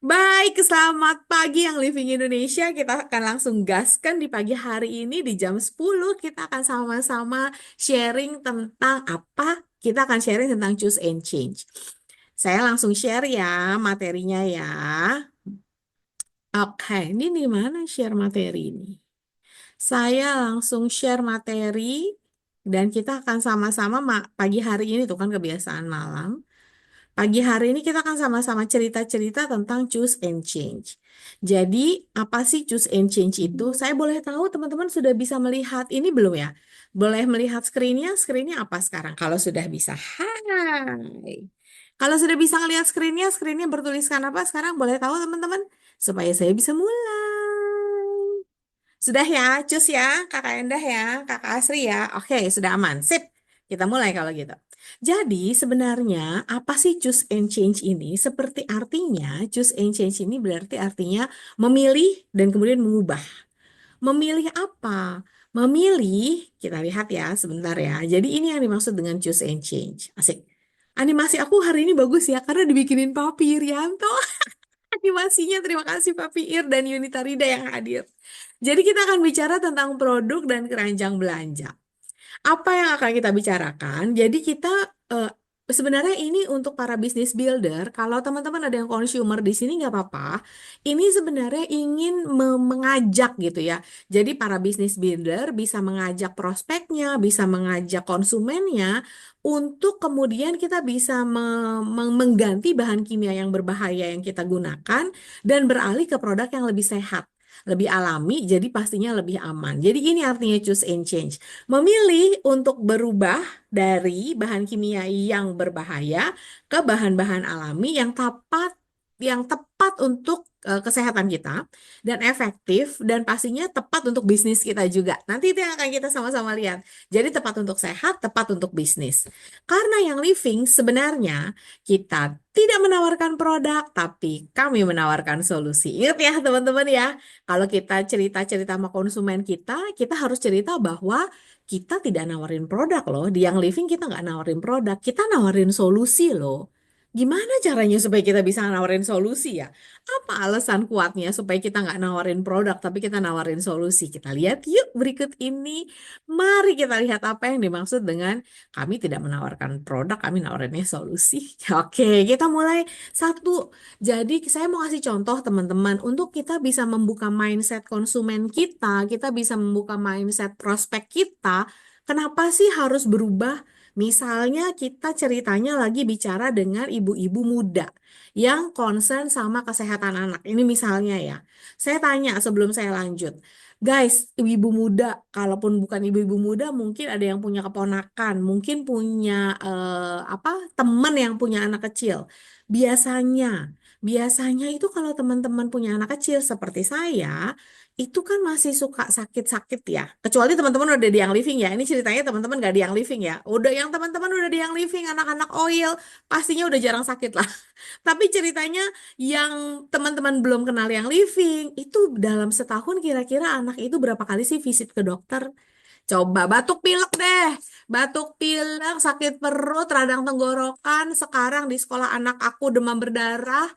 Baik, selamat pagi yang Living Indonesia. Kita akan langsung gaskan di pagi hari ini di jam 10. Kita akan sama-sama sharing tentang apa? Kita akan sharing tentang choose and change. Saya langsung share ya materinya ya. Oke, ini di mana share materi ini? Saya langsung share materi dan kita akan sama-sama pagi hari ini tuh kan kebiasaan malam. Pagi hari ini kita akan sama-sama cerita-cerita tentang choose and change. Jadi, apa sih choose and change itu? Saya boleh tahu teman-teman sudah bisa melihat ini belum ya? Boleh melihat screen-nya? Screen-nya apa sekarang? Kalau sudah bisa, hai. Kalau sudah bisa ngelihat screen-nya, screen-nya bertuliskan apa sekarang? Boleh tahu teman-teman? Supaya saya bisa mulai. Sudah ya, cus ya, Kakak Endah ya, Kakak Asri ya. Oke, sudah aman. Sip. Kita mulai kalau gitu. Jadi sebenarnya apa sih choose and change ini? Seperti artinya choose and change ini berarti artinya memilih dan kemudian mengubah. Memilih apa? Memilih, kita lihat ya sebentar ya. Jadi ini yang dimaksud dengan choose and change. Asik. Animasi aku hari ini bagus ya karena dibikinin Papi Irianto. Animasinya terima kasih Papi Ir dan Yunita Rida yang hadir. Jadi kita akan bicara tentang produk dan keranjang belanja. Apa yang akan kita bicarakan? Jadi kita eh, sebenarnya ini untuk para bisnis builder. Kalau teman-teman ada yang consumer di sini nggak apa-apa. Ini sebenarnya ingin mengajak gitu ya. Jadi para bisnis builder bisa mengajak prospeknya, bisa mengajak konsumennya untuk kemudian kita bisa mengganti bahan kimia yang berbahaya yang kita gunakan dan beralih ke produk yang lebih sehat, lebih alami, jadi pastinya lebih aman. Jadi ini artinya choose and change. Memilih untuk berubah dari bahan kimia yang berbahaya ke bahan-bahan alami yang tepat untuk kesehatan kita dan efektif dan pastinya tepat untuk bisnis kita juga. Nanti itu yang akan kita sama-sama lihat. Jadi tepat untuk sehat, tepat untuk bisnis. Karena yang living sebenarnya kita tidak menawarkan produk, tapi kami menawarkan solusi. Ingat ya teman-teman ya, kalau kita cerita-cerita sama konsumen kita harus cerita bahwa kita tidak nawarin produk loh. Di yang living kita nggak nawarin produk, kita nawarin solusi loh. Gimana caranya supaya kita bisa nawarin solusi ya? Apa alasan kuatnya supaya kita nggak nawarin produk tapi kita nawarin solusi? Kita lihat yuk berikut ini. Mari kita lihat apa yang dimaksud dengan kami tidak menawarkan produk, kami nawarinnya solusi. Oke, kita mulai satu. Jadi saya mau kasih contoh teman-teman untuk kita bisa membuka mindset konsumen kita bisa membuka mindset prospek kita. Kenapa sih harus berubah? Misalnya kita ceritanya lagi bicara dengan ibu-ibu muda yang concern sama kesehatan anak. Ini misalnya ya. Saya tanya sebelum saya lanjut. Guys, ibu-ibu muda, kalaupun bukan ibu-ibu muda, mungkin ada yang punya keponakan, mungkin punya apa teman yang punya anak kecil. Biasanya, biasanya itu kalau teman-teman punya anak kecil seperti saya, itu kan masih suka sakit-sakit ya. Kecuali teman-teman udah di yang living ya. Ini ceritanya teman-teman gak di yang living ya. Udah yang teman-teman udah di yang living, anak-anak oil, pastinya udah jarang sakit lah. Tapi ceritanya yang teman-teman belum kenal yang living, itu dalam setahun kira-kira anak itu berapa kali sih visit ke dokter? Coba batuk pilek deh. Batuk pilek, sakit perut, radang tenggorokan. Sekarang di sekolah anak aku demam berdarah.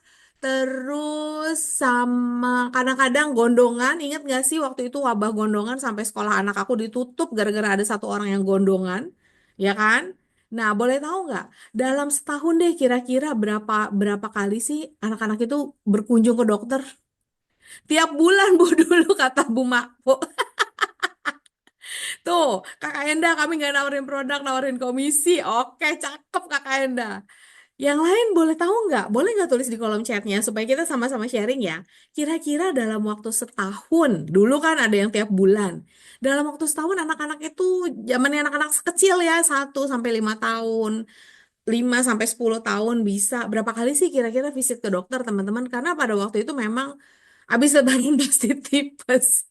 Terus sama kadang-kadang gondongan. Ingat gak sih waktu itu wabah gondongan sampai sekolah anak aku ditutup gara-gara ada satu orang yang gondongan. Ya kan? Nah, boleh tahu nggak? Dalam setahun deh kira-kira berapa berapa kali sih anak-anak itu berkunjung ke dokter? Tiap bulan Bu dulu kata Bu Makpo. Tuh, Kakak Enda kami nggak nawarin produk, nawarin komisi. Oke, cakep Kakak Enda. Yang lain boleh tahu nggak? Boleh nggak tulis di kolom chatnya supaya kita sama-sama sharing ya. Kira-kira dalam waktu setahun, dulu kan ada yang tiap bulan. Dalam waktu setahun anak-anak itu zamannya anak-anak kecil ya, 1 sampai 5 tahun. 5 sampai 10 tahun bisa. Berapa kali sih kira-kira visit ke dokter teman-teman? Karena pada waktu itu memang habis lebaran pasti tipes.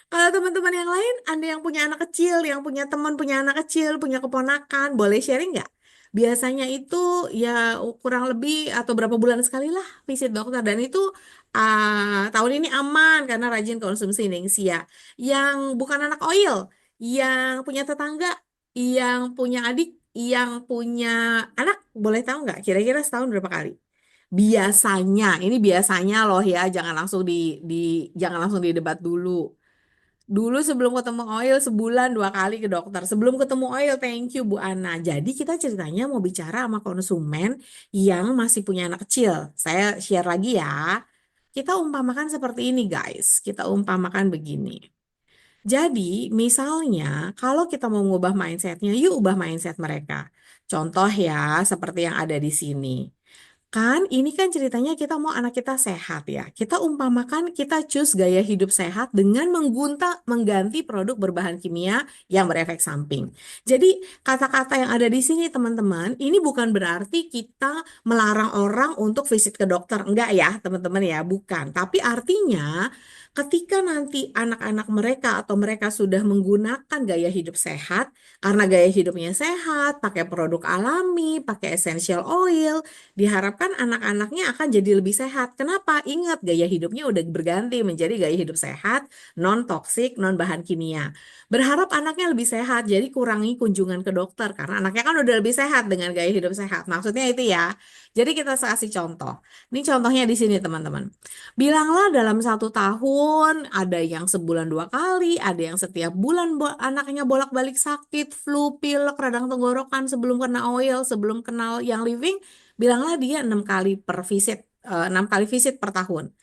Kalau teman-teman yang lain, Anda yang punya anak kecil, yang punya teman punya anak kecil, punya keponakan, boleh sharing nggak? Biasanya itu ya kurang lebih atau berapa bulan sekali lah visit dokter. Dan itu tahun ini aman karena rajin konsumsi ningsia. Yang bukan anak oil, yang punya tetangga, yang punya adik, yang punya anak, boleh tahu nggak? Kira-kira setahun berapa kali? Biasanya, ini biasanya loh ya, di jangan langsung didebat dulu. Dulu sebelum ketemu Oil sebulan 2 kali ke dokter. Sebelum ketemu Oil, thank you Bu Ana. Jadi kita ceritanya mau bicara sama konsumen yang masih punya anak kecil. Saya share lagi ya. Kita umpamakan seperti ini guys. Kita umpamakan begini. Jadi misalnya kalau kita mau ngubah mindsetnya, yuk ubah mindset mereka. Contoh ya, seperti yang ada di sini. Kan ini kan ceritanya kita mau anak kita sehat ya. Kita umpamakan kita choose gaya hidup sehat dengan mengganti produk berbahan kimia yang berefek samping. Jadi kata-kata yang ada di sini teman-teman, ini bukan berarti kita melarang orang untuk visit ke dokter. Enggak ya teman-teman ya, bukan. Tapi artinya ketika nanti anak-anak mereka atau mereka sudah menggunakan gaya hidup sehat, karena gaya hidupnya sehat, pakai produk alami, pakai essential oil, diharapkan anak-anaknya akan jadi lebih sehat. Kenapa? Ingat, gaya hidupnya udah berganti menjadi gaya hidup sehat, non-toksik, non-bahan kimia. Berharap anaknya lebih sehat, jadi kurangi kunjungan ke dokter. Karena anaknya kan udah lebih sehat dengan gaya hidup sehat. Maksudnya itu ya. Jadi kita kasih contoh. Ini contohnya di sini teman-teman. Bilanglah dalam 1 tahun ada yang sebulan 2 kali, ada yang setiap bulan anaknya bolak-balik sakit, flu, pilek, radang tenggorokan sebelum kena oil, sebelum kenal yang living. Bilanglah dia 6 kali per visit, 6 kali visit per tahun.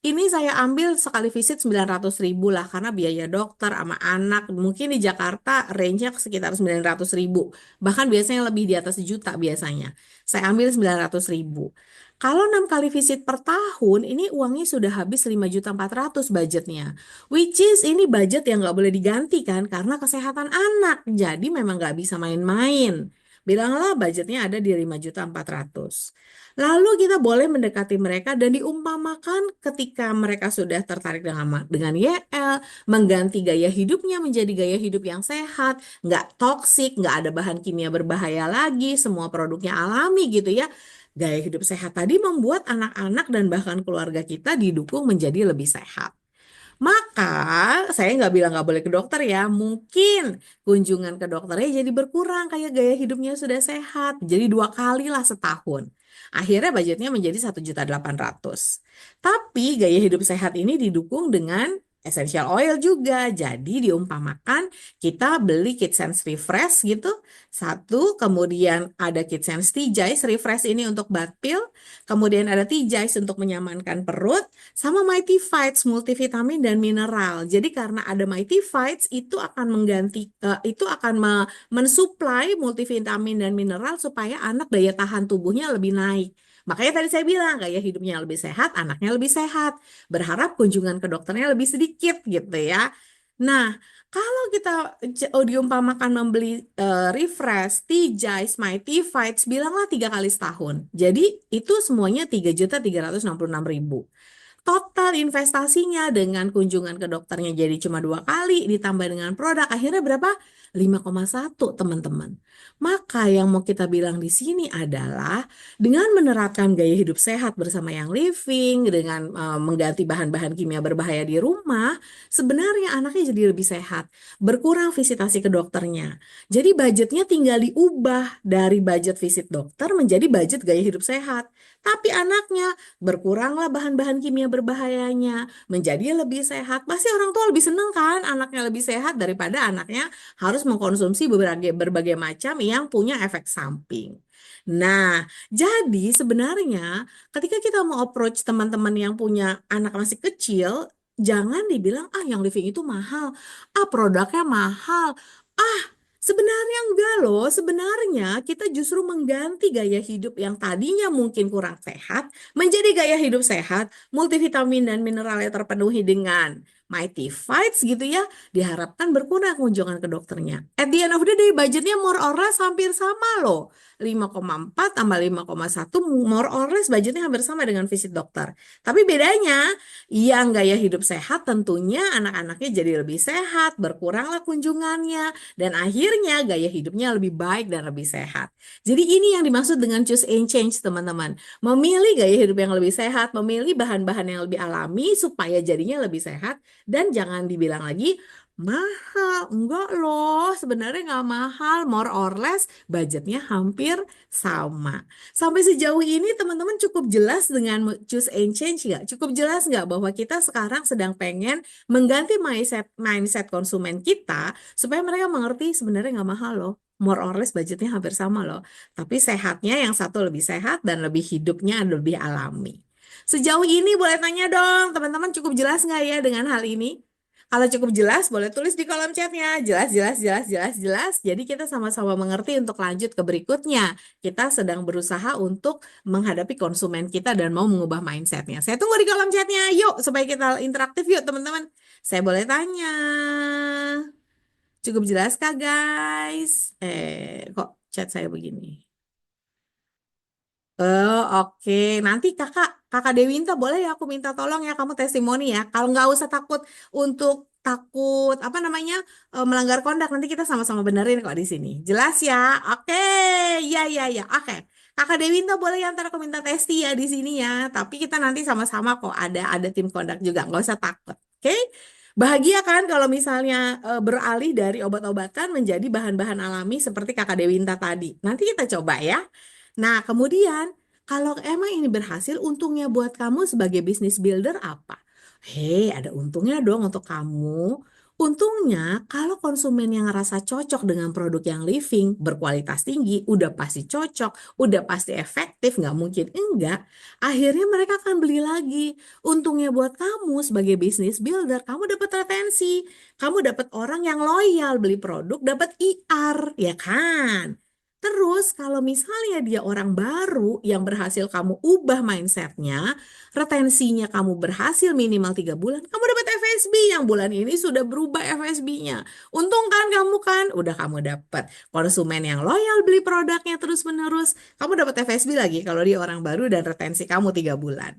Ini saya ambil sekali visit 900.000 lah karena biaya dokter sama anak mungkin di Jakarta range-nya sekitar 900.000. Bahkan biasanya lebih di atas sejuta biasanya. Saya ambil 900.000. Kalau 6 kali visit per tahun, ini uangnya sudah habis 5.400.000 budgetnya. Which is ini budget yang nggak boleh diganti kan karena kesehatan anak. Jadi memang nggak bisa main-main. Bilanglah budgetnya ada di 5.400.000. Lalu kita boleh mendekati mereka dan diumpamakan ketika mereka sudah tertarik dengan YL, mengganti gaya hidupnya menjadi gaya hidup yang sehat, nggak toksik, nggak ada bahan kimia berbahaya lagi, semua produknya alami gitu ya. Gaya hidup sehat tadi membuat anak-anak dan bahkan keluarga kita didukung menjadi lebih sehat. Maka saya nggak bilang nggak boleh ke dokter ya. Mungkin kunjungan ke dokternya jadi berkurang kayak gaya hidupnya sudah sehat. Jadi 2 kali lah setahun. Akhirnya budgetnya menjadi 1.800.000. Tapi gaya hidup sehat ini didukung dengan essential oil juga. Jadi diumpamakan kita beli KitSense Refresh gitu. Satu, kemudian ada KitSense T-Jize Refresh ini untuk bath pill. Kemudian ada T-Jize untuk menyamankan perut sama Mighty Fights multivitamin dan mineral. Jadi karena ada Mighty Fights itu akan itu akan mensuplai multivitamin dan mineral supaya anak daya tahan tubuhnya lebih naik. Makanya tadi saya bilang gaya hidupnya lebih sehat, anaknya lebih sehat. Berharap kunjungan ke dokternya lebih sedikit gitu ya. Nah, kalau kita diumpamakan membeli refresh, T-Jize, Mighty Fights, bilanglah 3 kali setahun. Jadi itu semuanya 3.366.000. Total investasinya dengan kunjungan ke dokternya jadi cuma 2 kali, ditambah dengan produk, akhirnya berapa? 5,1 teman-teman. Maka yang mau kita bilang di sini adalah dengan menerapkan gaya hidup sehat bersama yang living, dengan mengganti bahan-bahan kimia berbahaya di rumah, sebenarnya anaknya jadi lebih sehat, berkurang visitasi ke dokternya. Jadi budgetnya tinggal diubah dari budget visit dokter menjadi budget gaya hidup sehat. Tapi anaknya berkuranglah bahan-bahan kimia berbahayanya, menjadi lebih sehat. Pasti orang tua lebih seneng kan anaknya lebih sehat daripada anaknya harus mengkonsumsi berbagai macam yang punya efek samping. Nah, jadi sebenarnya ketika kita mau approach teman-teman yang punya anak masih kecil, jangan dibilang ah yang living itu mahal, ah produknya mahal, ah sebenarnya enggak loh, sebenarnya kita justru mengganti gaya hidup yang tadinya mungkin kurang sehat menjadi gaya hidup sehat, multivitamin dan mineralnya terpenuhi dengan Mighty Fights gitu ya, diharapkan berkurang kunjungan ke dokternya. At the end of the day, budgetnya more or less hampir sama loh. 5,4 tambah 5,1 more or less budgetnya hampir sama dengan visit dokter. Tapi bedanya, yang gaya hidup sehat tentunya anak-anaknya jadi lebih sehat, berkuranglah kunjungannya, dan akhirnya gaya hidupnya lebih baik dan lebih sehat. Jadi ini yang dimaksud dengan choose and change teman-teman. Memilih gaya hidup yang lebih sehat, memilih bahan-bahan yang lebih alami supaya jadinya lebih sehat. Dan jangan dibilang lagi Mahal, enggak loh, sebenarnya nggak mahal, more or less budgetnya hampir sama. Sampai sejauh ini teman-teman cukup jelas dengan choose and change nggak? Cukup jelas nggak bahwa kita sekarang sedang pengen mengganti mindset konsumen kita supaya mereka mengerti sebenarnya nggak mahal loh. More or less budgetnya hampir sama loh. Tapi sehatnya yang satu lebih sehat dan lebih hidupnya lebih alami. Sejauh ini boleh tanya dong, teman-teman cukup jelas nggak ya dengan hal ini? Kalau cukup jelas, boleh tulis di kolom chatnya. Jelas, jelas, jelas, jelas, jelas. Jadi kita sama-sama mengerti untuk lanjut ke berikutnya. Kita sedang berusaha untuk menghadapi konsumen kita dan mau mengubah mindsetnya. Saya tunggu di kolom chatnya. Yuk, supaya kita interaktif yuk teman-teman. Saya boleh tanya. Cukup jelas kah guys? Kok chat saya begini? Oh, oke. Nanti kakak Dewinta boleh ya aku minta tolong ya kamu testimoni ya. Kalau nggak usah takut untuk takut apa namanya melanggar kondak nanti kita sama-sama benerin kok di sini. Jelas ya? Oke. Ya ya ya. Oke. Kakak Dewinta boleh ya ntar aku minta testi ya di sini ya. Tapi kita nanti sama-sama kok ada tim kondak juga nggak usah takut. Oke? Bahagia kan kalau misalnya beralih dari obat-obatan menjadi bahan-bahan alami seperti kakak Dewinta tadi. Nanti kita coba ya. Nah, kemudian kalau emang ini berhasil, untungnya buat kamu sebagai business builder apa? Hei, ada untungnya dong untuk kamu. Untungnya, kalau konsumen yang ngerasa cocok dengan produk yang living, berkualitas tinggi, udah pasti cocok, udah pasti efektif, nggak mungkin enggak. Akhirnya mereka akan beli lagi. Untungnya buat kamu sebagai business builder, kamu dapat retensi. Kamu dapat orang yang loyal beli produk, dapat IR, ya kan? Terus kalau misalnya dia orang baru yang berhasil kamu ubah mindsetnya, retensinya kamu berhasil minimal 3 bulan, kamu dapat FSB yang bulan ini sudah berubah FSB-nya. Untung kan kamu kan, udah kamu dapat konsumen yang loyal beli produknya terus-menerus, kamu dapat FSB lagi kalau dia orang baru dan retensi kamu 3 bulan.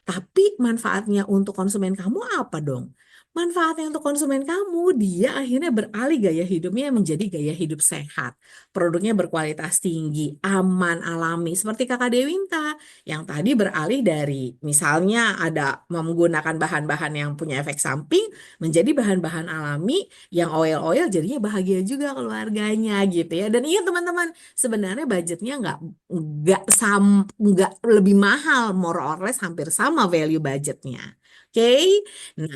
Tapi manfaatnya untuk konsumen kamu apa dong? Manfaatnya untuk konsumen kamu, dia akhirnya beralih gaya hidupnya menjadi gaya hidup sehat. Produknya berkualitas tinggi, aman, alami. Seperti kakak Dewinta, yang tadi beralih dari misalnya ada menggunakan bahan-bahan yang punya efek samping, menjadi bahan-bahan alami yang oil-oil jadinya bahagia juga keluarganya gitu ya. Dan iya teman-teman, sebenarnya budgetnya nggak lebih mahal, more or less hampir sama value budgetnya. Oke, nah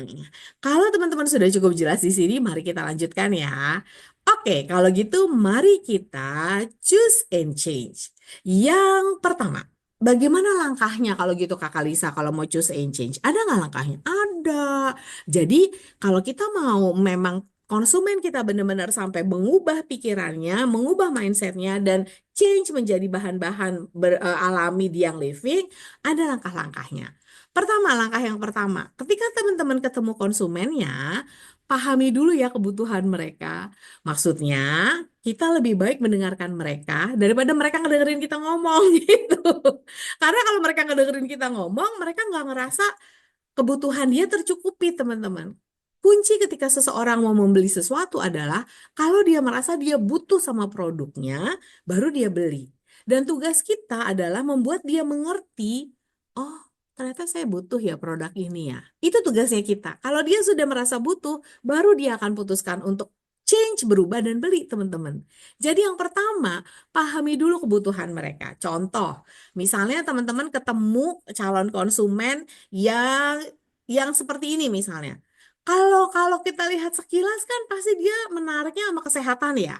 kalau teman-teman sudah cukup jelas di sini, mari kita lanjutkan ya. Oke, kalau gitu mari kita choose and change. Yang pertama, bagaimana langkahnya kalau gitu Kakak Lisa kalau mau choose and change? Ada nggak langkahnya? Ada. Jadi kalau kita mau memang konsumen kita benar-benar sampai mengubah pikirannya, mengubah mindsetnya, dan change menjadi bahan-bahan alami di yang living, ada langkah-langkahnya. Pertama, langkah yang pertama, ketika teman-teman ketemu konsumennya, pahami dulu ya kebutuhan mereka. Maksudnya, kita lebih baik mendengarkan mereka daripada mereka ngedengerin kita ngomong gitu. Karena kalau mereka ngedengerin kita ngomong, mereka nggak ngerasa kebutuhan dia tercukupi, teman-teman. Kunci ketika seseorang mau membeli sesuatu adalah kalau dia merasa dia butuh sama produknya, baru dia beli. Dan tugas kita adalah membuat dia mengerti, oh, ternyata saya butuh ya produk ini ya. Itu tugasnya kita. Kalau dia sudah merasa butuh, baru dia akan putuskan untuk change, berubah dan beli, teman-teman. Jadi yang pertama, pahami dulu kebutuhan mereka. Contoh, misalnya teman-teman ketemu calon konsumen yang seperti ini misalnya. Kalau kalau kita lihat sekilas kan pasti dia menariknya sama kesehatan ya.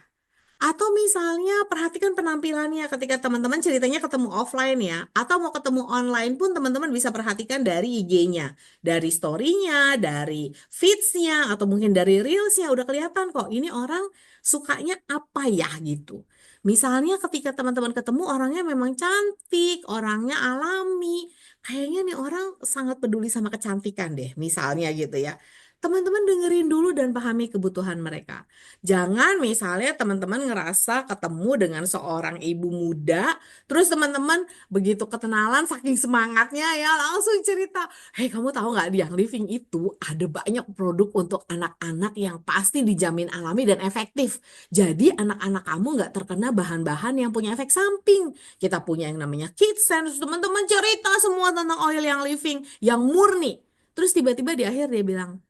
Atau misalnya perhatikan penampilannya ketika teman-teman ceritanya ketemu offline ya. Atau mau ketemu online pun teman-teman bisa perhatikan dari IG-nya. Dari story-nya, dari feeds-nya, atau mungkin dari reels-nya. Udah kelihatan kok ini orang sukanya apa ya gitu. Misalnya ketika teman-teman ketemu orangnya memang cantik, orangnya alami. Kayaknya nih orang sangat peduli sama kecantikan deh misalnya gitu ya. Teman-teman dengerin dulu dan pahami kebutuhan mereka. Jangan misalnya teman-teman ngerasa ketemu dengan seorang ibu muda, terus teman-teman begitu ketenalan saking semangatnya ya langsung cerita, hei kamu tahu nggak di yang living itu ada banyak produk untuk anak-anak yang pasti dijamin alami dan efektif. Jadi anak-anak kamu nggak terkena bahan-bahan yang punya efek samping. Kita punya yang namanya KidSense, teman-teman cerita semua tentang oil yang living, yang murni. Terus tiba-tiba di akhir dia bilang,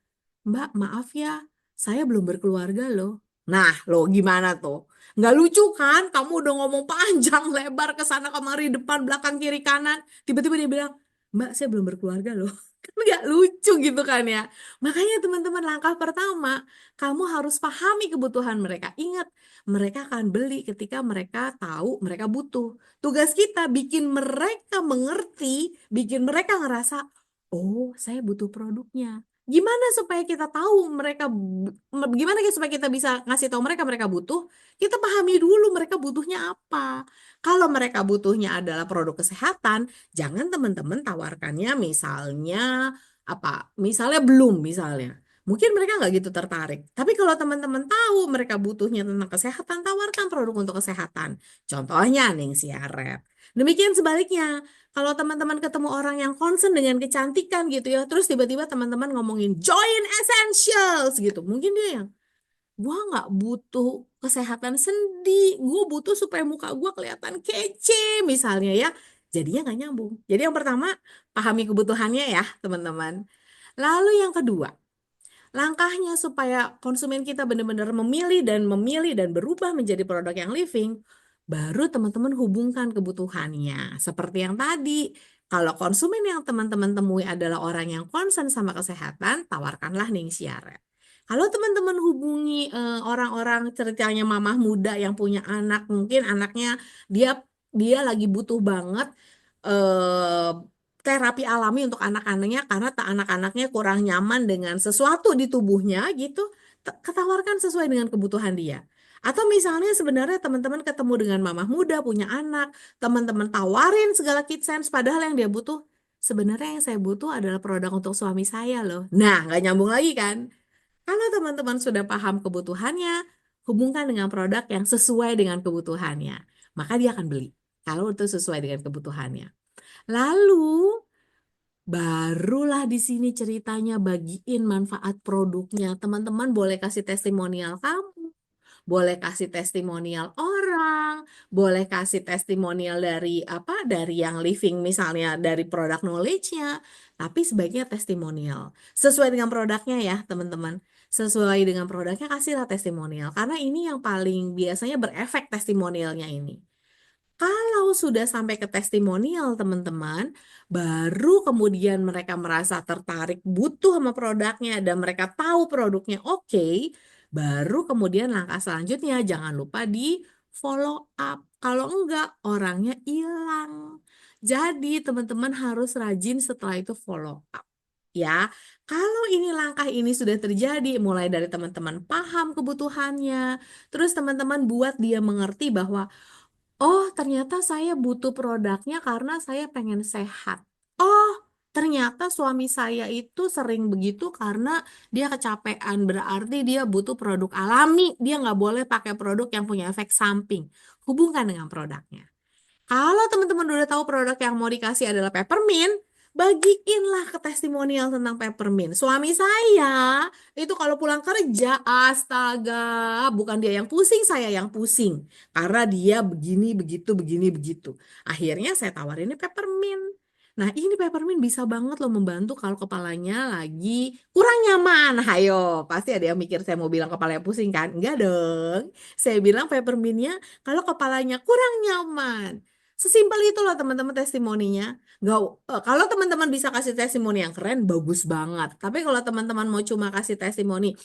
Mbak, maaf ya, saya belum berkeluarga loh. Nah, lo gimana tuh? Nggak lucu kan? Kamu udah ngomong panjang lebar ke sana kemari, depan, belakang, kiri, kanan. Tiba-tiba dia bilang, Mbak, saya belum berkeluarga loh. Kan nggak lucu gitu kan ya. Makanya teman-teman langkah pertama, kamu harus pahami kebutuhan mereka. Ingat, mereka akan beli ketika mereka tahu mereka butuh. Tugas kita bikin mereka mengerti, bikin mereka ngerasa, oh, saya butuh produknya. Gimana supaya kita tahu mereka gimana ya supaya kita bisa ngasih tahu mereka mereka butuh? Kita pahami dulu mereka butuhnya apa. Kalau mereka butuhnya adalah produk kesehatan, jangan teman-teman tawarkannya misalnya apa? Misalnya belum misalnya. Mungkin mereka nggak gitu tertarik. Tapi kalau teman-teman tahu mereka butuhnya tentang kesehatan, tawarkan produk untuk kesehatan. Contohnya nih siaret. Demikian sebaliknya. Kalau teman-teman ketemu orang yang concern dengan kecantikan gitu ya, terus tiba-tiba teman-teman ngomongin Join Essentials gitu, mungkin dia yang, gua nggak butuh kesehatan sendi, gua butuh supaya muka gua kelihatan kece misalnya ya. Jadinya nggak nyambung. Jadi yang pertama, pahami kebutuhannya ya teman-teman. Lalu yang kedua, langkahnya supaya konsumen kita benar-benar memilih dan berubah menjadi produk yang living, baru teman-teman hubungkan kebutuhannya. Seperti yang tadi, kalau konsumen yang teman-teman temui adalah orang yang concern sama kesehatan, tawarkanlah Ning Siaret. Kalau teman-teman hubungi orang-orang ceritanya mamah muda yang punya anak, mungkin anaknya dia dia lagi butuh banget eh, terapi alami untuk anak-anaknya karena anak-anaknya kurang nyaman dengan sesuatu di tubuhnya gitu, ketawarkan sesuai dengan kebutuhan dia. Atau misalnya sebenarnya teman-teman ketemu dengan mamah muda punya anak, teman-teman tawarin segala sense padahal yang dia butuh sebenarnya yang saya butuh adalah produk untuk suami saya loh. Nah, nggak nyambung lagi kan? Kalau teman-teman sudah paham kebutuhannya, hubungkan dengan produk yang sesuai dengan kebutuhannya. Maka dia akan beli. Kalau itu sesuai dengan kebutuhannya. Lalu barulah di sini ceritanya bagiin manfaat produknya. Teman-teman boleh kasih testimonial kamu, boleh kasih testimonial orang, boleh kasih testimonial dari apa? Dari yang living misalnya dari produk knowledge-nya, tapi sebaiknya testimonial. Sesuai dengan produknya ya, teman-teman. Sesuai dengan produknya kasihlah testimonial karena ini yang paling biasanya berefek testimonialnya ini. Kalau sudah sampai ke testimonial, teman-teman, baru kemudian mereka merasa tertarik, butuh sama produknya, dan mereka tahu produknya oke, baru kemudian langkah selanjutnya jangan lupa di follow up. Kalau enggak, orangnya hilang. Jadi, teman-teman harus rajin setelah itu follow up. Ya, kalau ini langkah ini sudah terjadi, mulai dari teman-teman paham kebutuhannya, terus teman-teman buat dia mengerti bahwa oh, ternyata saya butuh produknya karena saya pengen sehat. Oh, ternyata suami saya itu sering begitu karena dia kecapean. Berarti dia butuh produk alami. Dia nggak boleh pakai produk yang punya efek samping. Hubungkan dengan produknya. Kalau teman-teman udah tahu produk yang mau dikasih adalah peppermint, bagiinlah ke testimonial tentang peppermint. Suami saya itu kalau pulang kerja, astaga, bukan dia yang pusing, saya yang pusing. Karena dia begini, begitu, begini, begitu. Akhirnya saya tawarin ini peppermint. Nah, ini peppermint bisa banget loh membantu kalau kepalanya lagi kurang nyaman. Hayo, pasti ada yang mikir saya mau bilang kepalanya pusing kan? Enggak dong. Saya bilang peppermintnya kalau kepalanya kurang nyaman. Sesimpel itu loh teman-teman testimoninya. Nggak, kalau teman-teman bisa kasih testimoni yang keren, bagus banget. Tapi kalau teman-teman mau cuma kasih testimoni,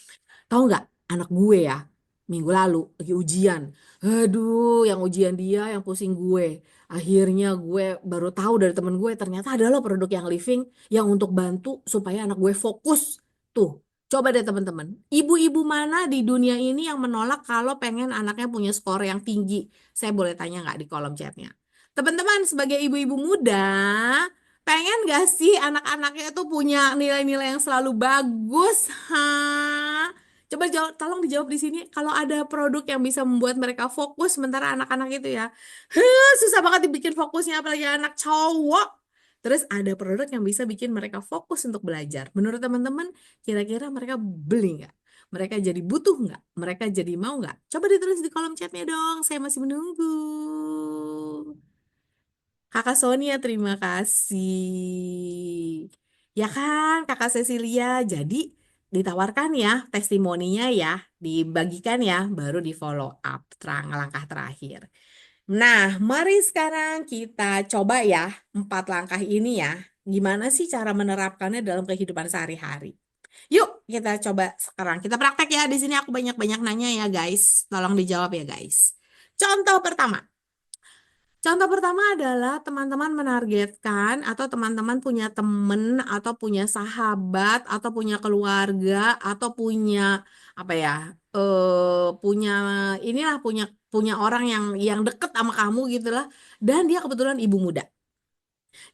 tahu nggak anak gue ya, minggu lalu lagi ujian. Aduh, yang ujian dia, yang pusing gue. Akhirnya gue baru tahu dari temen gue, ternyata ada loh produk yang living yang untuk bantu supaya anak gue fokus. Tuh, coba deh teman-teman. Ibu-ibu mana di dunia ini yang menolak kalau pengen anaknya punya skor yang tinggi? Saya boleh tanya nggak di kolom chatnya? Teman-teman, sebagai ibu-ibu muda, pengen gak sih anak-anaknya itu punya nilai-nilai yang selalu bagus? Hah? Coba jawab, tolong dijawab di sini. Kalau ada produk yang bisa membuat mereka fokus, sementara anak-anak itu ya, susah banget dibikin fokusnya, apalagi anak cowok. Terus ada produk yang bisa bikin mereka fokus untuk belajar. Menurut teman-teman, kira-kira mereka beli nggak? Mereka jadi butuh nggak? Mereka jadi mau nggak? Coba ditulis di kolom chatnya dong. Saya masih menunggu. Kakak Sonia, terima kasih. Ya kan, Kakak Cecilia. Jadi ditawarkan ya testimoninya ya, dibagikan ya, baru di follow up langkah terakhir. Nah, mari sekarang kita coba ya 4 langkah ini ya. Gimana sih cara menerapkannya dalam kehidupan sehari-hari? Yuk, kita coba sekarang. Kita praktek ya. Di sini aku banyak-banyak nanya ya, guys. Tolong dijawab ya, guys. Contoh pertama. Contoh pertama adalah teman-teman menargetkan atau teman-teman punya temen atau punya sahabat atau punya keluarga atau punya apa ya? Punya inilah punya punya orang yang deket sama kamu gitu lah, dan dia kebetulan ibu muda.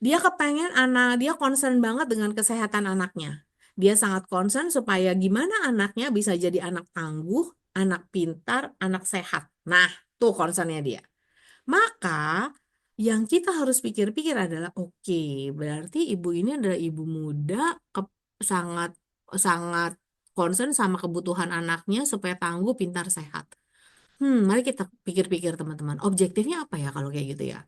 Dia kepengen anak, dia concern banget dengan kesehatan anaknya. Dia sangat concern supaya gimana anaknya bisa jadi anak tangguh, anak pintar, anak sehat. Nah, tuh concernnya dia. Maka yang kita harus pikir-pikir adalah oke, berarti ibu ini adalah ibu muda, sangat sangat concern sama kebutuhan anaknya supaya tangguh, pintar, sehat. Mari kita pikir-pikir teman-teman. Objektifnya apa ya kalau kayak gitu ya?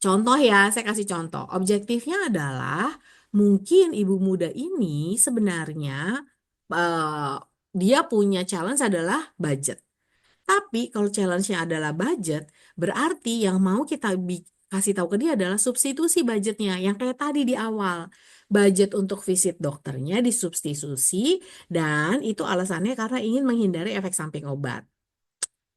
Contoh ya, saya kasih contoh. Objektifnya adalah mungkin ibu muda ini sebenarnya eh, dia punya challenge adalah budget. Tapi kalau challenge-nya adalah budget, berarti yang mau kita kasih tahu ke dia adalah substitusi budgetnya. Yang kayak tadi di awal. Budget untuk visit dokternya disubstitusi dan itu alasannya karena ingin menghindari efek samping obat.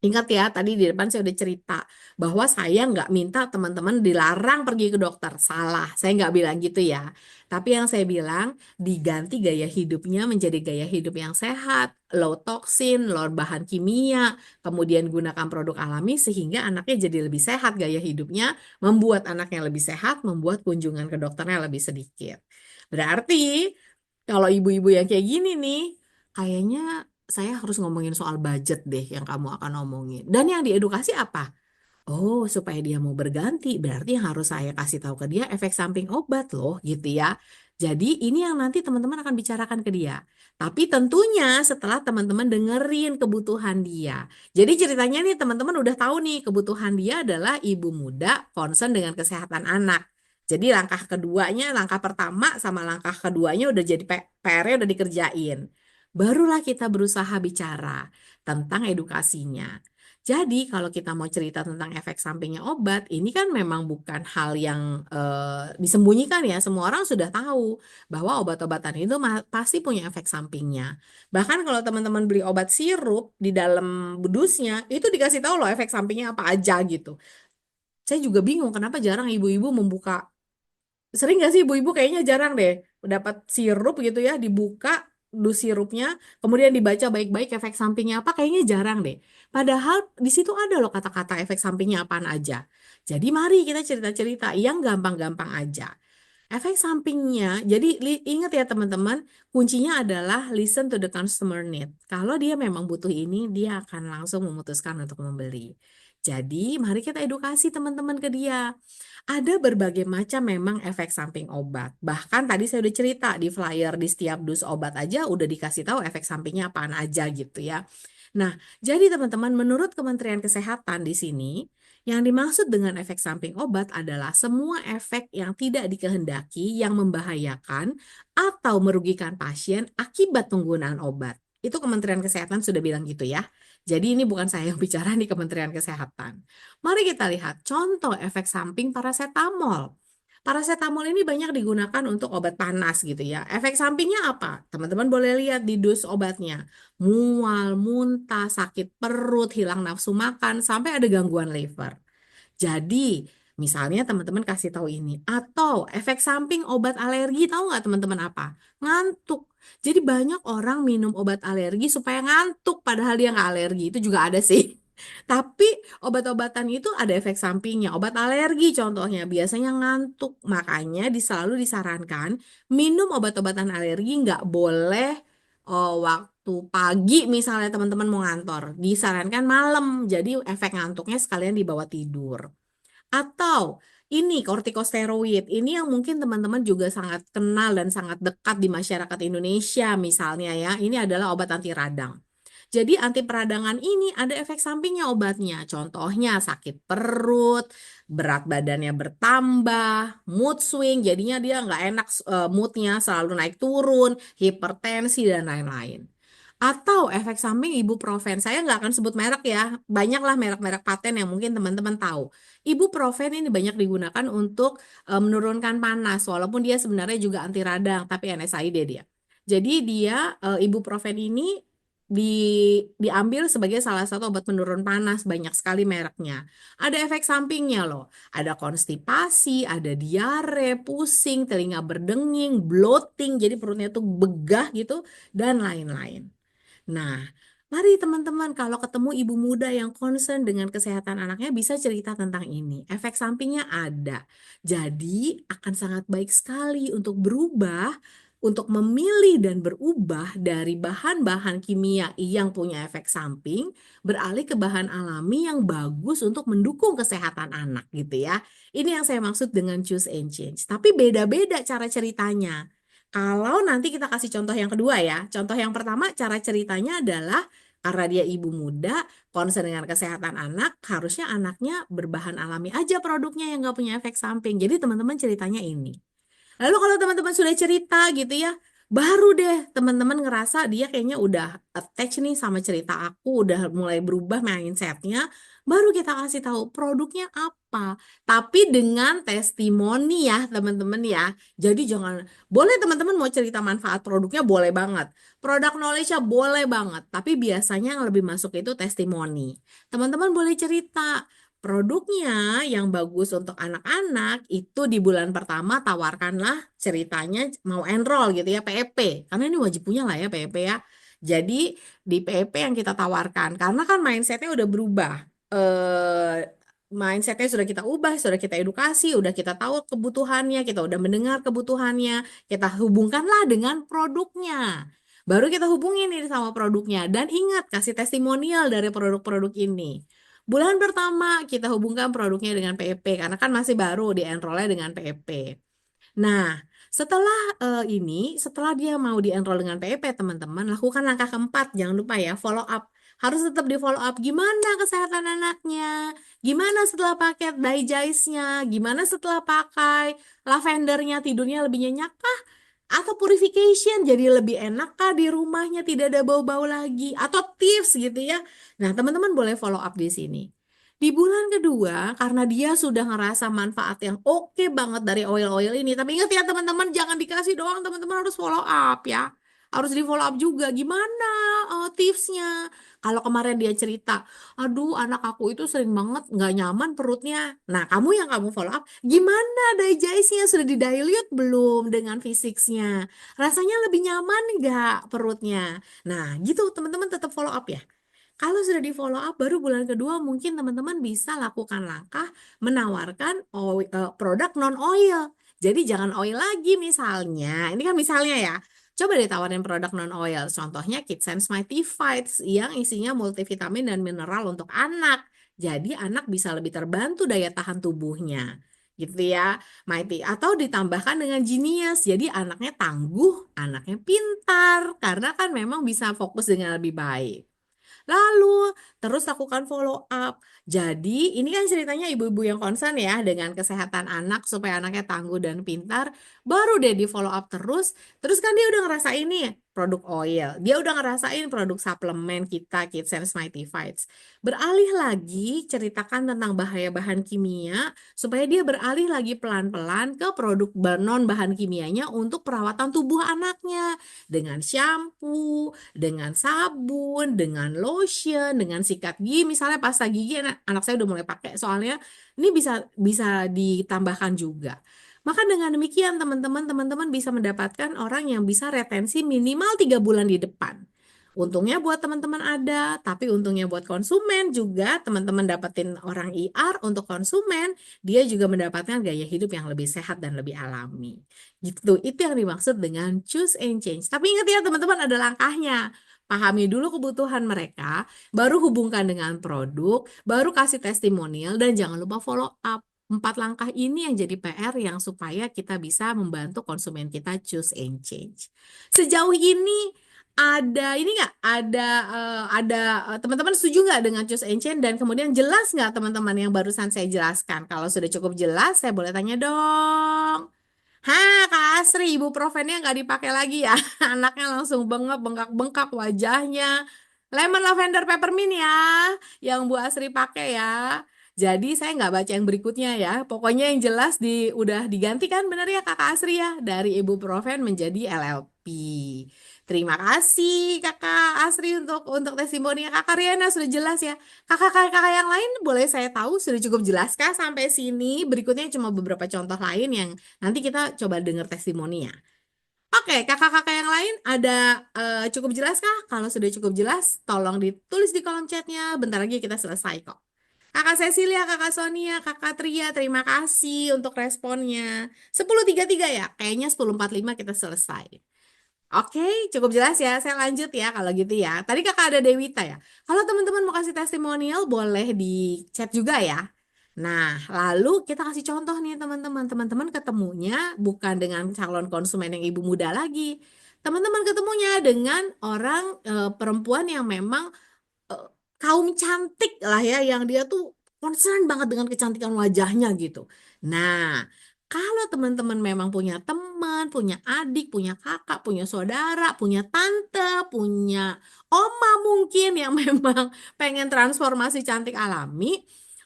Ingat ya, tadi di depan saya udah cerita bahwa saya nggak minta teman-teman dilarang pergi ke dokter. Salah, saya nggak bilang gitu ya. Tapi yang saya bilang, diganti gaya hidupnya menjadi gaya hidup yang sehat, low toksin, low bahan kimia, kemudian gunakan produk alami sehingga anaknya jadi lebih sehat gaya hidupnya, membuat anaknya lebih sehat, membuat kunjungan ke dokternya lebih sedikit. Berarti kalau ibu-ibu yang kayak gini nih, kayaknya saya harus ngomongin soal budget deh yang kamu akan ngomongin. Dan yang diedukasi apa? Oh, supaya dia mau berganti, berarti yang harus saya kasih tahu ke dia efek samping obat loh, gitu ya. Jadi ini yang nanti teman-teman akan bicarakan ke dia. Tapi tentunya setelah teman-teman dengerin kebutuhan dia. Jadi ceritanya nih teman-teman udah tahu nih kebutuhan dia adalah ibu muda concern dengan kesehatan anak. Jadi langkah keduanya, langkah pertama sama langkah keduanya udah jadi PR-nya udah dikerjain. Barulah kita berusaha bicara tentang edukasinya. Jadi kalau kita mau cerita tentang efek sampingnya obat, ini kan memang bukan hal yang disembunyikan ya. Semua orang sudah tahu bahwa obat-obatan itu pasti punya efek sampingnya. Bahkan kalau teman-teman beli obat sirup di dalam dusnya, itu dikasih tahu loh efek sampingnya apa aja gitu. Saya juga bingung kenapa jarang ibu-ibu membuka. Sering gak sih ibu-ibu kayaknya jarang deh dapat sirup gitu ya, dibuka dus sirupnya, kemudian dibaca baik-baik efek sampingnya apa, kayaknya jarang deh. Padahal di situ ada loh kata-kata efek sampingnya apaan aja. Jadi mari kita cerita-cerita yang gampang-gampang aja. Efek sampingnya, jadi ingat ya teman-teman, kuncinya adalah listen to the customer need. Kalau dia memang butuh ini, dia akan langsung memutuskan untuk membeli. Jadi mari kita edukasi teman-teman ke dia. Ada berbagai macam memang efek samping obat. Bahkan tadi saya udah cerita di flyer di setiap dus obat aja udah dikasih tahu efek sampingnya apaan aja gitu ya. Nah, jadi teman-teman menurut Kementerian Kesehatan di sini yang dimaksud dengan efek samping obat adalah semua efek yang tidak dikehendaki yang membahayakan atau merugikan pasien akibat penggunaan obat. Itu Kementerian Kesehatan sudah bilang gitu ya. Jadi ini bukan saya yang bicara di Kementerian Kesehatan. Mari kita lihat contoh efek samping parasetamol. Parasetamol ini banyak digunakan untuk obat panas gitu ya. Efek sampingnya apa? Teman-teman boleh lihat di dus obatnya. Mual, muntah, sakit perut, hilang nafsu makan, sampai ada gangguan liver. Jadi, misalnya teman-teman kasih tahu ini. Atau efek samping obat alergi, tahu nggak teman-teman apa? Ngantuk. Jadi banyak orang minum obat alergi supaya ngantuk, padahal dia nggak alergi. Itu juga ada sih. Tapi obat-obatan itu ada efek sampingnya. Obat alergi contohnya biasanya ngantuk. Makanya selalu disarankan minum obat-obatan alergi nggak boleh waktu pagi misalnya teman-teman mau ngantor. Disarankan malam. Jadi efek ngantuknya sekalian dibawa tidur. Atau ini kortikosteroid, ini yang mungkin teman-teman juga sangat kenal dan sangat dekat di masyarakat Indonesia misalnya ya. Ini adalah obat anti radang. Jadi anti peradangan ini ada efek sampingnya obatnya. Contohnya sakit perut, berat badannya bertambah, mood swing, jadinya dia nggak enak moodnya selalu naik turun, hipertensi dan lain-lain. Atau efek samping ibuprofen, saya nggak akan sebut merek ya, banyaklah merek-merek paten yang mungkin teman-teman tahu. Ibuprofen ini banyak digunakan untuk menurunkan panas, walaupun dia sebenarnya juga anti radang, tapi NSAID dia. Jadi dia ibuprofen ini diambil sebagai salah satu obat penurun panas, banyak sekali mereknya. Ada efek sampingnya loh, ada konstipasi, ada diare, pusing, telinga berdenging, bloating, jadi perutnya tuh begah gitu, dan lain-lain. Nah, mari teman-teman kalau ketemu ibu muda yang concern dengan kesehatan anaknya bisa cerita tentang ini. Efek sampingnya ada. Jadi akan sangat baik sekali untuk berubah, untuk memilih dan berubah dari bahan-bahan kimia yang punya efek samping, beralih ke bahan alami yang bagus untuk mendukung kesehatan anak gitu ya. Ini yang saya maksud dengan choose and change. Tapi beda-beda cara ceritanya. Kalau nanti kita kasih contoh yang kedua ya, contoh yang pertama cara ceritanya adalah karena dia ibu muda, concern dengan kesehatan anak, harusnya anaknya berbahan alami aja produknya yang nggak punya efek samping. Jadi teman-teman ceritanya ini. Lalu kalau teman-teman sudah cerita gitu ya, baru deh teman-teman ngerasa dia kayaknya udah attach nih sama cerita aku, udah mulai berubah mindsetnya, baru kita kasih tahu produknya apa. Tapi dengan testimoni ya teman-teman ya. Jadi jangan, boleh teman-teman mau cerita manfaat produknya boleh banget. Produk knowledge-nya boleh banget. Tapi biasanya yang lebih masuk itu testimoni. Teman-teman boleh cerita. Produknya yang bagus untuk anak-anak itu di bulan pertama tawarkanlah ceritanya mau enroll gitu ya PEP. Karena ini wajib punya lah ya PEP ya. Jadi di PEP yang kita tawarkan karena kan mindsetnya udah berubah. Mindsetnya sudah kita ubah, sudah kita edukasi, udah kita tahu kebutuhannya, kita udah mendengar kebutuhannya, kita hubungkanlah dengan produknya. Baru kita hubungin nih sama produknya dan ingat kasih testimonial dari produk-produk ini. Bulan pertama kita hubungkan produknya dengan PEP karena kan masih baru di enroll dengan PEP. Nah, setelah setelah dia mau di-enroll dengan PEP, teman-teman, lakukan langkah keempat. Jangan lupa ya, follow up. Harus tetap di follow up. Gimana kesehatan anaknya? Gimana setelah pakai digest-nya? Gimana setelah pakai lavendernya? Tidurnya lebih nyenyak kah? Atau purification jadi lebih enak kah di rumahnya tidak ada bau-bau lagi? Atau tips gitu ya. Nah, teman-teman boleh follow up di sini. Di bulan kedua, karena dia sudah ngerasa manfaat yang oke banget dari oil-oil ini. Tapi ingat ya teman-teman, jangan dikasih doang, teman-teman harus follow up ya. Harus di follow up juga. Gimana tipsnya? Kalau kemarin dia cerita, aduh anak aku itu sering banget nggak nyaman perutnya. Nah kamu yang kamu follow up, gimana digestnya sudah didilute belum dengan fisiknya? Rasanya lebih nyaman nggak perutnya? Nah gitu teman-teman tetap follow up ya. Kalau sudah di follow up baru bulan kedua mungkin teman-teman bisa lakukan langkah menawarkan produk non oil. Jadi jangan oil lagi misalnya. Ini kan misalnya ya. Coba deh tawarin produk non oil. Contohnya KidSense Mighty Fights yang isinya multivitamin dan mineral untuk anak. Jadi anak bisa lebih terbantu daya tahan tubuhnya. Gitu ya. Mighty atau ditambahkan dengan Genius. Jadi anaknya tangguh, anaknya pintar karena kan memang bisa fokus dengan lebih baik. Lalu terus lakukan follow up. Jadi ini kan ceritanya ibu-ibu yang concern ya dengan kesehatan anak supaya anaknya tangguh dan pintar. Baru deh di follow up terus. Terus kan dia udah ngerasain nih produk oil. Dia udah ngerasain produk suplemen kita KidSense Mighty Fights. Beralih lagi ceritakan tentang bahaya bahan kimia supaya dia beralih lagi pelan-pelan ke produk non bahan kimianya untuk perawatan tubuh anaknya dengan shampoo, dengan sabun, dengan lotion, dengan sikat gigi. Misalnya pasta gigi anak saya udah mulai pakai soalnya ini bisa bisa ditambahkan juga. Maka dengan demikian teman-teman bisa mendapatkan orang yang bisa retensi minimal 3 bulan di depan. Untungnya buat teman-teman ada, tapi untungnya buat konsumen juga teman-teman dapetin orang IR untuk konsumen, dia juga mendapatkan gaya hidup yang lebih sehat dan lebih alami. Gitu, itu yang dimaksud dengan choose and change. Tapi ingat ya teman-teman ada langkahnya. Pahami dulu kebutuhan mereka, baru hubungkan dengan produk, baru kasih testimonial, dan jangan lupa follow up. 4 langkah ini yang jadi PR yang supaya kita bisa membantu konsumen kita choose and change. Sejauh ini Ada ini nggak? Ada teman-teman setuju nggak dengan Choose Ancient dan kemudian jelas nggak teman-teman yang barusan saya jelaskan? Kalau sudah cukup jelas, saya boleh tanya dong. Hah, Kak Asri, ibuprofennya nggak dipakai lagi ya? Anaknya langsung bengap, bengkak-bengkak wajahnya. Lemon lavender peppermint ya, yang Bu Asri pakai ya. Jadi saya nggak baca yang berikutnya ya. Pokoknya yang jelas udah diganti kan bener ya Kakak Asri ya? Dari ibuprofen menjadi LLP. Terima kasih Kakak Asri untuk testimoninya Kakak Riana sudah jelas ya. Kakak-kakak yang lain boleh saya tahu sudah cukup jelaskah sampai sini? Berikutnya cuma beberapa contoh lain yang nanti kita coba dengar testimoninya. Oke, kakak-kakak yang lain ada cukup jelas kah? Kalau sudah cukup jelas, tolong ditulis di kolom chatnya. Bentar lagi kita selesai kok. Kakak Cecilia, kakak Sonia, kakak Tria, terima kasih untuk responnya. 10.33 ya? Kayaknya 10.45 kita selesai. Oke, cukup jelas ya. Saya lanjut ya kalau gitu ya. Tadi kakak ada Dewita ya. Kalau teman-teman mau kasih testimonial, boleh di chat juga ya. Nah, lalu kita kasih contoh nih teman-teman. Teman-teman ketemunya bukan dengan calon konsumen yang ibu muda lagi. Teman-teman ketemunya dengan orang perempuan yang memang eh, kaum cantik lah ya, yang dia tuh concern banget dengan kecantikan wajahnya gitu. Nah, kalau teman-teman memang punya teman, punya adik, punya kakak, punya saudara, punya tante, punya oma mungkin yang memang pengen transformasi cantik alami,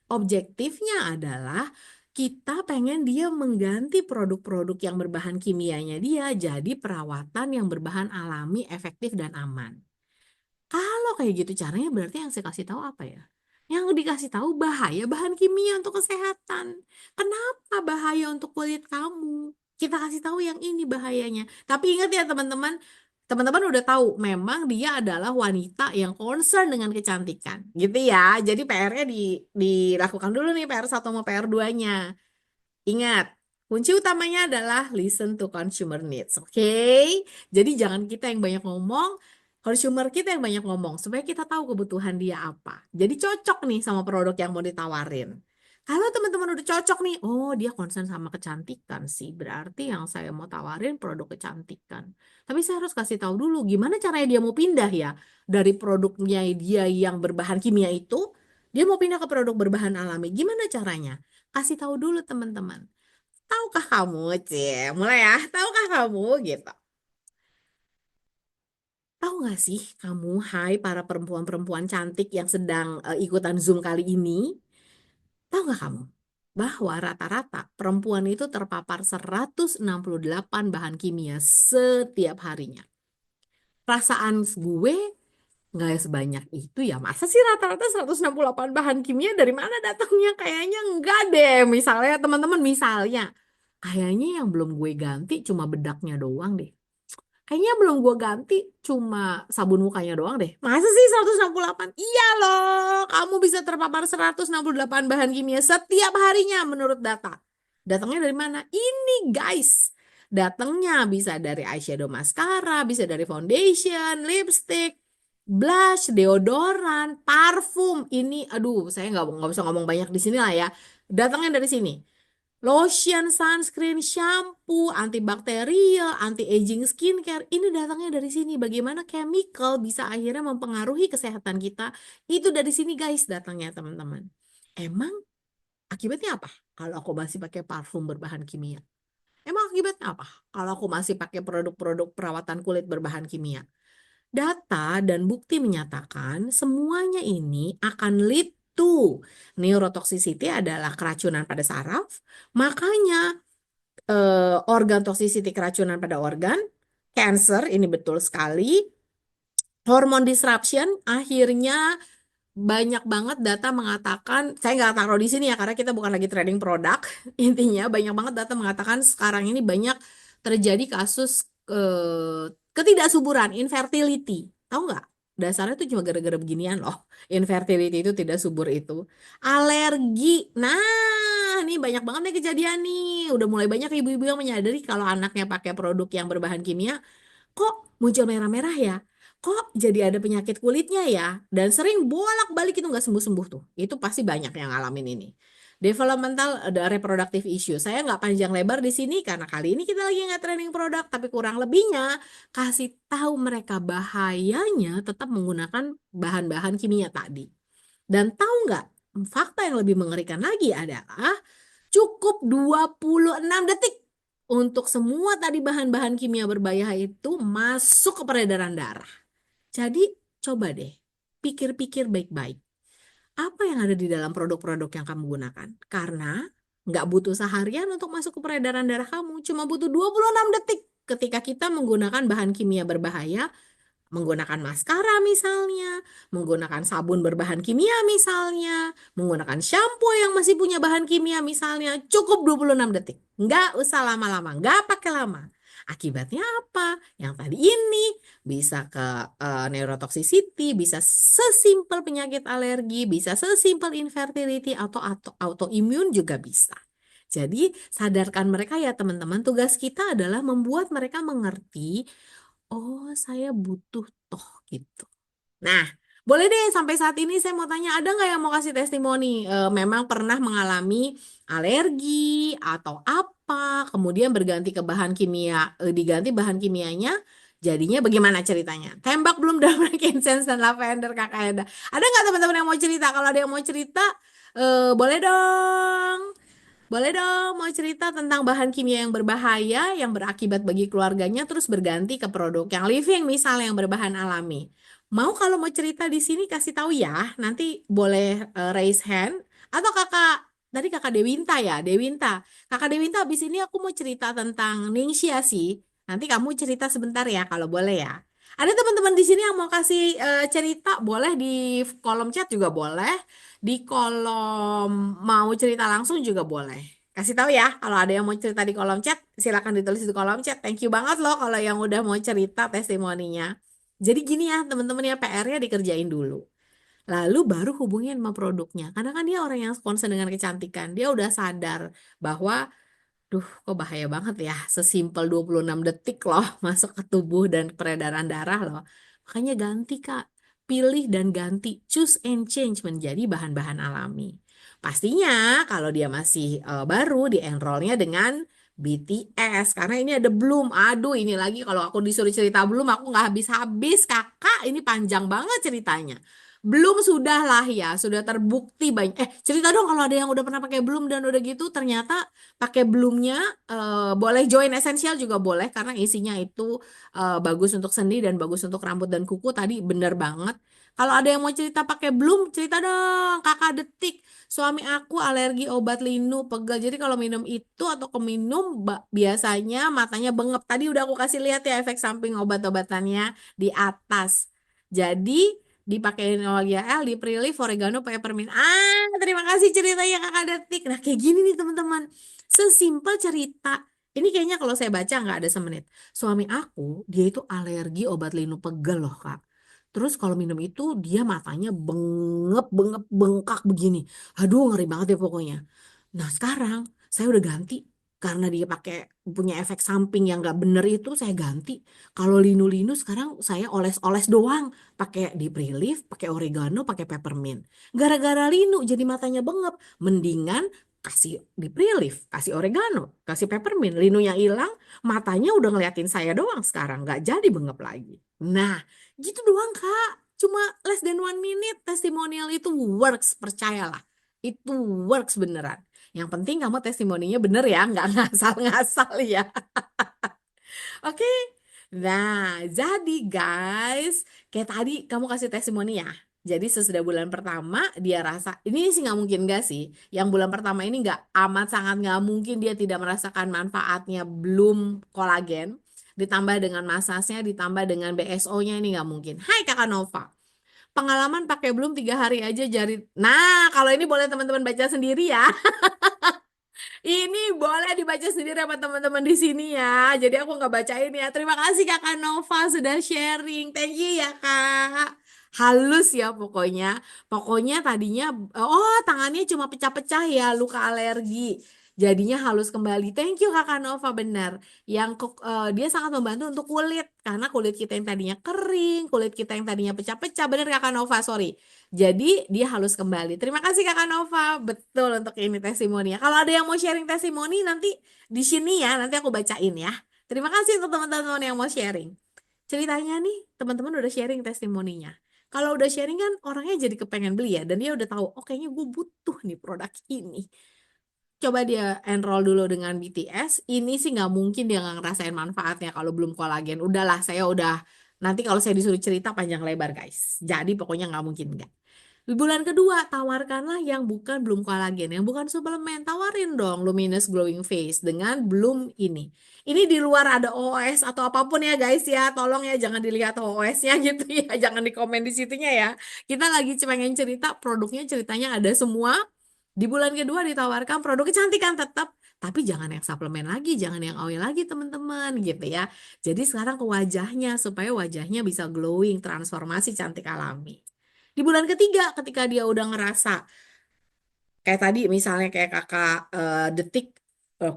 objektifnya adalah kita pengen dia mengganti produk-produk yang berbahan kimianya dia jadi perawatan yang berbahan alami, efektif dan aman. Kalau kayak gitu caranya berarti yang saya kasih tahu apa ya? Yang dikasih tahu bahaya bahan kimia untuk kesehatan. Kenapa bahaya untuk kulit kamu? Kita kasih tahu yang ini bahayanya. Tapi ingat ya teman-teman, teman-teman udah tahu memang dia adalah wanita yang concern dengan kecantikan. Gitu ya. Jadi PR-nya dilakukan dulu nih PR 1 sama PR 2-nya. Ingat, kunci utamanya adalah listen to consumer needs, oke? Jadi jangan kita yang banyak ngomong, consumer kita yang banyak ngomong, supaya kita tahu kebutuhan dia apa. Jadi cocok nih sama produk yang mau ditawarin. Kalau teman-teman udah cocok nih, oh dia concern sama kecantikan sih, berarti yang saya mau tawarin produk kecantikan. Tapi saya harus kasih tahu dulu gimana caranya dia mau pindah ya dari produknya dia yang berbahan kimia itu, dia mau pindah ke produk berbahan alami. Gimana caranya? Kasih tahu dulu teman-teman. Tahukah kamu, Cie? Mulai ya, tahukah kamu gitu. Tahu nggak sih kamu, hai para perempuan-perempuan cantik yang sedang ikutan Zoom kali ini, tahu nggak kamu bahwa rata-rata perempuan itu terpapar 168 bahan kimia setiap harinya. Perasaan gue nggak sebanyak itu ya. Masa sih rata-rata 168 bahan kimia dari mana datangnya? Kayaknya enggak deh. Misalnya teman-teman, misalnya kayaknya yang belum gue ganti cuma bedaknya doang deh. Kayaknya belum gue ganti cuma sabun mukanya doang deh. Masa sih 168? Iya loh, kamu bisa terpapar 168 bahan kimia setiap harinya menurut data. Datangnya dari mana? Ini guys. Datangnya bisa dari eyeshadow mascara, bisa dari foundation, lipstick, blush, deodoran, parfum. Ini, aduh, saya nggak bisa ngomong banyak di sini lah ya. Datangnya dari sini. Lotion, sunscreen, shampoo, antibakterial, anti-aging skincare, ini datangnya dari sini. Bagaimana chemical bisa akhirnya mempengaruhi kesehatan kita? Itu dari sini guys datangnya teman-teman. Emang akibatnya apa? Kalau aku masih pakai parfum berbahan kimia. Emang akibatnya apa? Kalau aku masih pakai produk-produk perawatan kulit berbahan kimia. Data dan bukti menyatakan semuanya ini akan lead to neurotoxicity adalah keracunan pada saraf. Makanya organ toxicity keracunan pada organ, cancer ini betul sekali, hormon disruption akhirnya banyak banget data mengatakan, saya nggak taruh di sini ya karena kita bukan lagi trading produk, intinya banyak banget data mengatakan sekarang ini banyak terjadi kasus ketidaksuburan, infertility, tahu nggak? Dasarnya itu cuma gara-gara beginian loh, infertility itu tidak subur itu, alergi, nah ini banyak banget nih kejadian nih, udah mulai banyak ibu-ibu yang menyadari kalau anaknya pakai produk yang berbahan kimia, kok muncul merah-merah ya? Kok jadi ada penyakit kulitnya ya? Dan sering bolak-balik itu nggak sembuh-sembuh tuh. Itu pasti banyak yang ngalamin ini. Developmental ada reproductive issue. Saya nggak panjang lebar di sini karena kali ini kita lagi nggak training produk, tapi kurang lebihnya kasih tahu mereka bahayanya tetap menggunakan bahan-bahan kimia tadi. Dan tahu nggak, fakta yang lebih mengerikan lagi adalah cukup 26 detik untuk semua tadi bahan-bahan kimia berbahaya itu masuk ke peredaran darah. Jadi coba deh pikir-pikir baik-baik. Apa yang ada di dalam produk-produk yang kamu gunakan? Karena nggak butuh seharian untuk masuk ke peredaran darah kamu. Cuma butuh 26 detik ketika kita menggunakan bahan kimia berbahaya, menggunakan maskara misalnya, menggunakan sabun berbahan kimia misalnya, menggunakan shampoo yang masih punya bahan kimia misalnya, cukup 26 detik. Nggak usah lama-lama, nggak pakai lama. Akibatnya apa? Yang tadi ini bisa ke neurotoxicity, bisa sesimpel penyakit alergi, bisa sesimpel infertility atau autoimun juga bisa. Jadi sadarkan mereka ya teman-teman, tugas kita adalah membuat mereka mengerti, oh saya butuh toh gitu. Nah, boleh deh sampai saat ini saya mau tanya, ada nggak yang mau kasih testimoni? Memang pernah mengalami alergi atau apa, kemudian berganti ke bahan kimia, diganti bahan kimianya, jadinya bagaimana ceritanya? Tembak belum dalam frankincense dan lavender Kakak Eda. Ada nggak teman-teman yang mau cerita? Kalau ada yang mau cerita, boleh dong. Boleh dong, mau cerita tentang bahan kimia yang berbahaya yang berakibat bagi keluarganya terus berganti ke produk yang living misalnya yang berbahan alami. Mau kalau mau cerita di sini kasih tahu ya, nanti boleh raise hand atau tadi kakak Dewinta ya, Dewinta. Kakak Dewinta habis ini aku mau cerita tentang Ningxia sih. Nanti kamu cerita sebentar ya kalau boleh ya. Ada teman-teman di sini yang mau kasih cerita, boleh di kolom chat juga boleh, di kolom mau cerita langsung juga boleh. Kasih tahu ya kalau ada yang mau cerita di kolom chat, silakan ditulis di kolom chat. Thank you banget loh kalau yang udah mau cerita testimoninya. Jadi gini ya teman-teman ya, PR-nya dikerjain dulu. Lalu baru hubungin sama produknya. Karena kan dia orang yang concern dengan kecantikan. Dia udah sadar bahwa duh, kok bahaya banget ya. Sesimpel 26 detik loh masuk ke tubuh dan peredaran darah loh. Makanya ganti, Kak. Pilih dan ganti. Choose and change menjadi bahan-bahan alami. Pastinya kalau dia masih baru di enrollnya dengan BTS. Karena ini ada Bloom. Aduh, ini lagi kalau aku disuruh cerita Bloom aku nggak habis-habis, Kakak. Ini panjang banget ceritanya. Belum sudah lah ya, sudah terbukti banyak. Cerita dong kalau ada yang udah pernah pakai Bloom dan udah gitu ternyata pakai Bloomnya, boleh join Essential juga boleh karena isinya itu bagus untuk sendi dan bagus untuk rambut dan kuku tadi bener banget. Kalau ada yang mau cerita pakai Bloom, cerita dong Kakak Detik. Suami aku alergi obat linu pegal. Jadi kalau minum itu atau keminum biasanya matanya bengep. Tadi udah aku kasih lihat ya efek samping obat-obatannya di atas. Jadi dipakein Olivia L di Prilly, Oregano, Peppermint. Terima kasih ceritanya Kakak Detik. Nah, kayak gini nih teman-teman. Sesimpel cerita. Ini kayaknya kalau saya baca nggak ada semenit. Suami aku, dia itu alergi obat linu pegel loh, Kak. Terus kalau minum itu dia matanya bengep, bengep, bengkak begini. Aduh, ngeri banget ya pokoknya. Nah, sekarang saya udah ganti karena dia pakai punya efek samping yang nggak bener itu saya ganti. Kalau linu-linu sekarang saya oles-oles doang, pakai deep relief, pakai oregano, pakai peppermint. Gara-gara linu jadi matanya bengep. Mendingan kasih deep relief, kasih oregano, kasih peppermint, linunya hilang, matanya udah ngeliatin saya doang sekarang, nggak jadi bengep lagi. Nah, gitu doang Kak. Cuma less than 1 minute testimonial itu works, percayalah. Itu works beneran. Yang penting kamu testimoninya bener ya, nggak ngasal-ngasal ya. Oke. Nah, jadi guys, kayak tadi kamu kasih testimoni ya. Jadi sesudah bulan pertama dia rasa, ini sih nggak mungkin nggak sih. Yang bulan pertama ini nggak amat sangat nggak mungkin dia tidak merasakan manfaatnya belum kolagen. Ditambah dengan masasnya, ditambah dengan BSO-nya ini nggak mungkin. Hai Kakak Nova. Pengalaman pakai belum 3 hari aja jari. Nah, kalau ini boleh teman-teman baca sendiri ya. Ini boleh dibaca sendiri sama teman-teman di sini ya. Jadi aku nggak bacain ya. Terima kasih Kakak Nova sudah sharing. Thank you ya Kak. Halus ya pokoknya. Pokoknya tadinya, oh tangannya cuma pecah-pecah ya luka alergi. Jadinya halus kembali. Thank you Kakak Nova, benar. Dia sangat membantu untuk kulit karena kulit kita yang tadinya kering, kulit kita yang tadinya pecah-pecah, benar Kakak Nova, sorry. Jadi dia halus kembali. Terima kasih Kakak Nova. Betul untuk ini testimoninya. Kalau ada yang mau sharing testimoni nanti di sini ya, nanti aku bacain ya. Terima kasih untuk teman-teman yang mau sharing. Ceritanya nih, teman-teman udah sharing testimoninya. Kalau udah sharing kan orangnya jadi kepengen beli ya, dan dia udah tahu, oh kayaknya gue butuh nih produk ini. Coba dia enroll dulu dengan BTS, ini sih nggak mungkin dia nggak ngerasain manfaatnya kalau belum kolagen. Udahlah, nanti kalau saya disuruh cerita panjang lebar guys. Jadi pokoknya nggak mungkin nggak. Di bulan kedua, tawarkanlah yang bukan belum kolagen, yang bukan suplemen. Tawarin dong Luminous Glowing Face dengan belum ini. Ini di luar ada OOS atau apapun ya guys ya. Tolong ya jangan dilihat OOS-nya gitu ya. Jangan di komen di situnya ya. Kita lagi pengen cerita produknya, ceritanya ada semua. Di bulan kedua ditawarkan produk kecantikan tetap, tapi jangan yang suplemen lagi, jangan yang oil lagi teman-teman gitu ya. Jadi sekarang ke wajahnya supaya wajahnya bisa glowing, transformasi cantik alami. Di bulan ketiga ketika dia udah ngerasa kayak tadi misalnya kayak kakak detik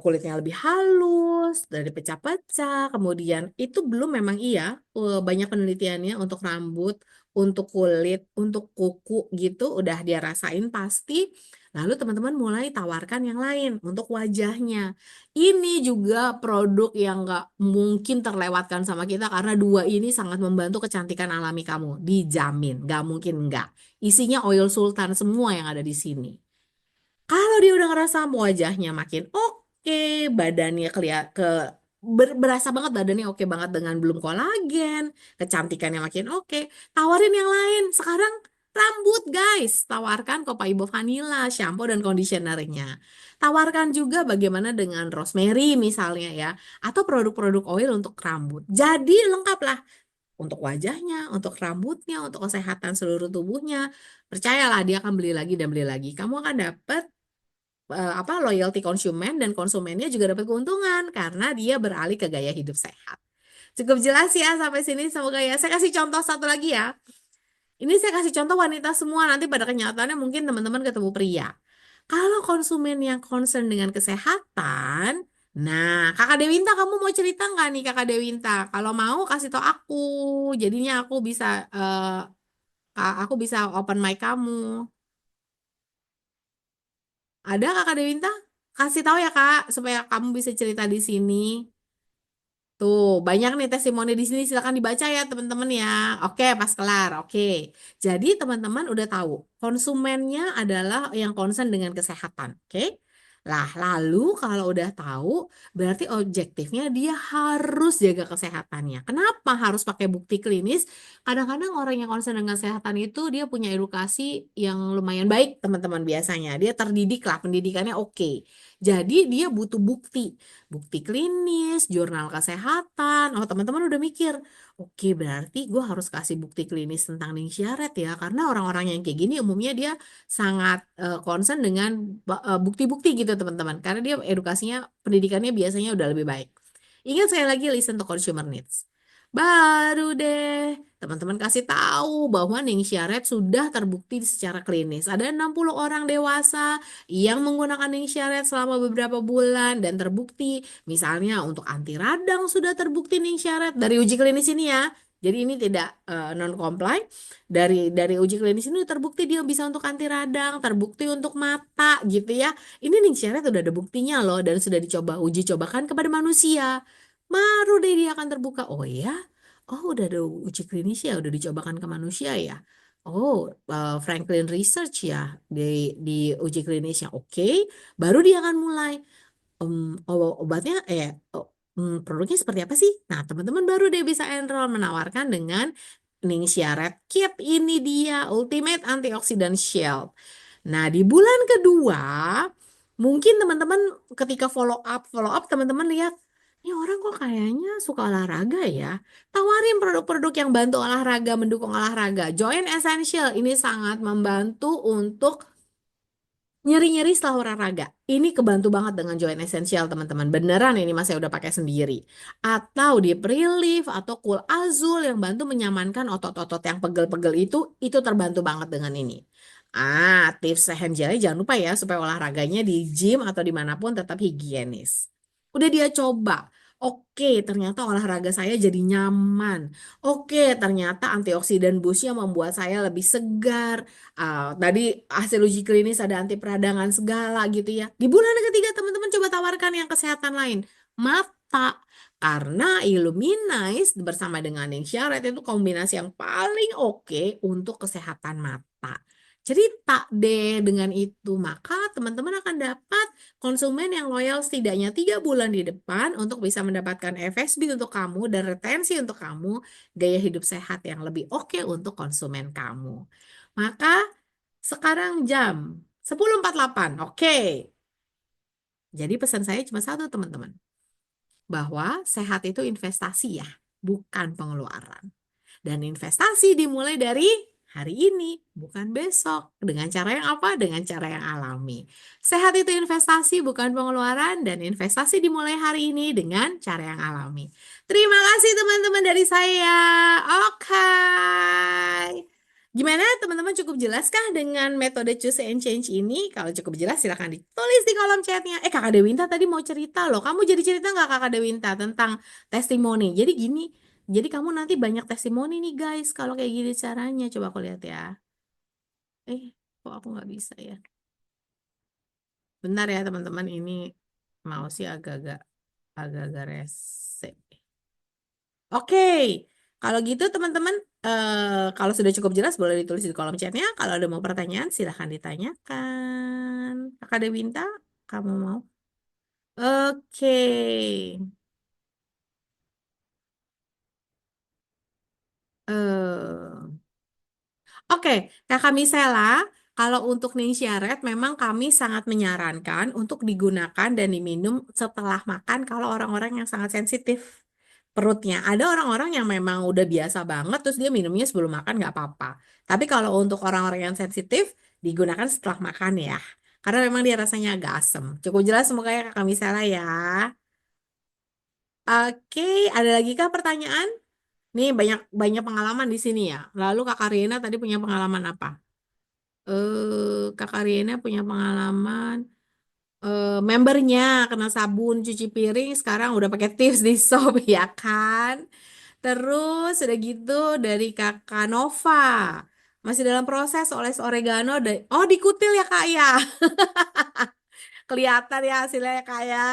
kulitnya lebih halus dari pecah-pecah, kemudian itu belum memang iya banyak penelitiannya untuk rambut, untuk kulit, untuk kuku gitu udah dia rasain pasti. Lalu teman-teman mulai tawarkan yang lain untuk wajahnya. Ini juga produk yang nggak mungkin terlewatkan sama kita karena dua ini sangat membantu kecantikan alami kamu. Dijamin, nggak mungkin nggak. Isinya oil sultan semua yang ada di sini. Kalau dia udah ngerasa wajahnya makin oke, badannya berasa banget badannya oke banget dengan belum kolagen, kecantikannya makin oke, tawarin yang lain. Sekarang rambut guys, tawarkan Copaibo Vanilla, shampoo dan conditionernya. Tawarkan juga bagaimana dengan rosemary misalnya ya, atau produk-produk oil untuk rambut. Jadi lengkap lah untuk wajahnya, untuk rambutnya, untuk kesehatan seluruh tubuhnya. Percayalah dia akan beli lagi dan beli lagi. Kamu akan dapat loyalty konsumen dan konsumennya juga dapat keuntungan karena dia beralih ke gaya hidup sehat. Cukup jelas ya sampai sini semoga ya. Saya kasih contoh satu lagi ya. Ini saya kasih contoh wanita semua nanti pada kenyataannya mungkin teman-teman ketemu pria. Kalau konsumen yang concern dengan kesehatan, nah Kakak Dewinta kamu mau cerita nggak nih Kakak Dewinta? Kalau mau kasih tau aku, jadinya aku bisa open mic kamu. Ada Kakak Dewinta? Kasih tahu ya Kak, supaya kamu bisa cerita di sini. Tuh, banyak nih testimoni di sini. Silakan dibaca ya, teman-teman ya. Oke, pas kelar. Oke. Jadi, teman-teman udah tahu, konsumennya adalah yang concern dengan kesehatan. Oke. Lah, lalu kalau udah tahu, berarti objektifnya dia harus jaga kesehatannya. Kenapa harus pakai bukti klinis? Kadang-kadang orang yang concern dengan kesehatan itu dia punya edukasi yang lumayan baik, teman-teman biasanya. Dia terdidik lah, pendidikannya oke. Jadi, dia butuh bukti klinis, jurnal kesehatan. Oh, teman-teman udah mikir, oke berarti gue harus kasih bukti klinis tentang Ning Syaret ya, karena orang-orang yang kayak gini umumnya dia sangat concern dengan bukti-bukti gitu teman-teman, karena dia edukasinya, pendidikannya biasanya udah lebih baik. Ingat sekali lagi listen to consumer needs. Baru deh teman-teman kasih tahu bahwa Ning Syaret sudah terbukti secara klinis. Ada 60 orang dewasa yang menggunakan Ning Syaret selama beberapa bulan dan terbukti. Misalnya untuk anti radang sudah terbukti Ning Syaret dari uji klinis ini ya. Jadi ini tidak non comply. Dari uji klinis ini terbukti dia bisa untuk anti radang, terbukti untuk mata gitu ya. Ini Ning Syaret udah ada buktinya loh dan sudah uji cobakan kepada manusia. Baru deh dia akan terbuka. Oh ya, oh udah ada uji klinis ya, udah dicobakan ke manusia ya. Oh, Franklin Research ya di uji klinisnya. Oke, baru dia akan mulai obatnya produknya seperti apa sih? Nah, teman-teman baru deh bisa enroll menawarkan dengan Ning Syaret Kit, ini dia Ultimate Antioxidant Shield. Nah, di bulan kedua mungkin teman-teman ketika follow up teman-teman lihat ini orang kok kayaknya suka olahraga ya. Tawarin produk-produk yang bantu olahraga, mendukung olahraga. Joint Essential ini sangat membantu untuk nyeri-nyeri setelah olahraga. Ini kebantu banget dengan Joint Essential, teman-teman. Beneran ini mas saya udah pakai sendiri. Atau di Relief atau Cool Azul yang bantu menyamankan otot-otot yang pegel-pegel itu terbantu banget dengan ini. Tips hand jelly jangan lupa ya supaya olahraganya di gym atau dimanapun tetap higienis. Udah dia coba. Oke, ternyata olahraga saya jadi nyaman. Oke, ternyata antioksidan boostnya membuat saya lebih segar. Tadi hasil uji klinis ada anti peradangan segala gitu ya. Di bulan ketiga teman-teman coba tawarkan yang kesehatan lain. Mata. Karena Illuminize bersama dengan Ningsaret itu kombinasi yang paling oke untuk kesehatan mata. Cerita deh dengan itu, maka teman-teman akan dapat konsumen yang loyal setidaknya 3 bulan di depan untuk bisa mendapatkan FSB untuk kamu dan retensi untuk kamu, gaya hidup sehat yang lebih oke untuk konsumen kamu. Maka sekarang jam 10.48, oke. Jadi pesan saya cuma satu teman-teman, bahwa sehat itu investasi ya, bukan pengeluaran. Dan investasi dimulai dari hari ini, bukan besok. Dengan cara yang apa? Dengan cara yang alami. Sehat itu investasi, bukan pengeluaran. Dan investasi dimulai hari ini dengan cara yang alami. Terima kasih teman-teman dari saya. Oke. Gimana teman-teman, cukup jelaskah dengan metode choose and change ini? Kalau cukup jelas silahkan ditulis di kolom chatnya. Kakak Dewinta tadi mau cerita loh. Kamu jadi cerita nggak Kakak Dewinta tentang testimoni? Jadi gini, jadi kamu nanti banyak testimoni nih guys, kalau kayak gini caranya. Coba aku lihat ya. Kok aku nggak bisa ya? Bentar ya teman-teman, ini mau sih agak-agak rese. Oke, kalau gitu teman-teman, kalau sudah cukup jelas boleh ditulis di kolom chatnya. Kalau ada mau pertanyaan silahkan ditanyakan. Kakak Dewinta, kamu mau? Oke. eh Oke, Kakak Misela, kalau untuk Ningsaret memang kami sangat menyarankan untuk digunakan dan diminum setelah makan kalau orang-orang yang sangat sensitif perutnya. Ada orang-orang yang memang udah biasa banget terus dia minumnya sebelum makan nggak apa-apa. Tapi kalau untuk orang-orang yang sensitif digunakan setelah makan ya. Karena memang dia rasanya agak asem. Cukup jelas semoga ya Kakak Misela ya. Oke, ada lagi kah pertanyaan? Nih banyak banyak pengalaman di sini ya. Lalu Kakak Riana tadi punya pengalaman apa? Kakak Riana punya pengalaman membernya kena sabun cuci piring sekarang udah pakai tips di shop ya kan. Terus udah gitu dari Kakak Nova masih dalam proses oles oregano oh dikutil ya Kak ya. Kelihatan ya hasilnya ya Kak ya.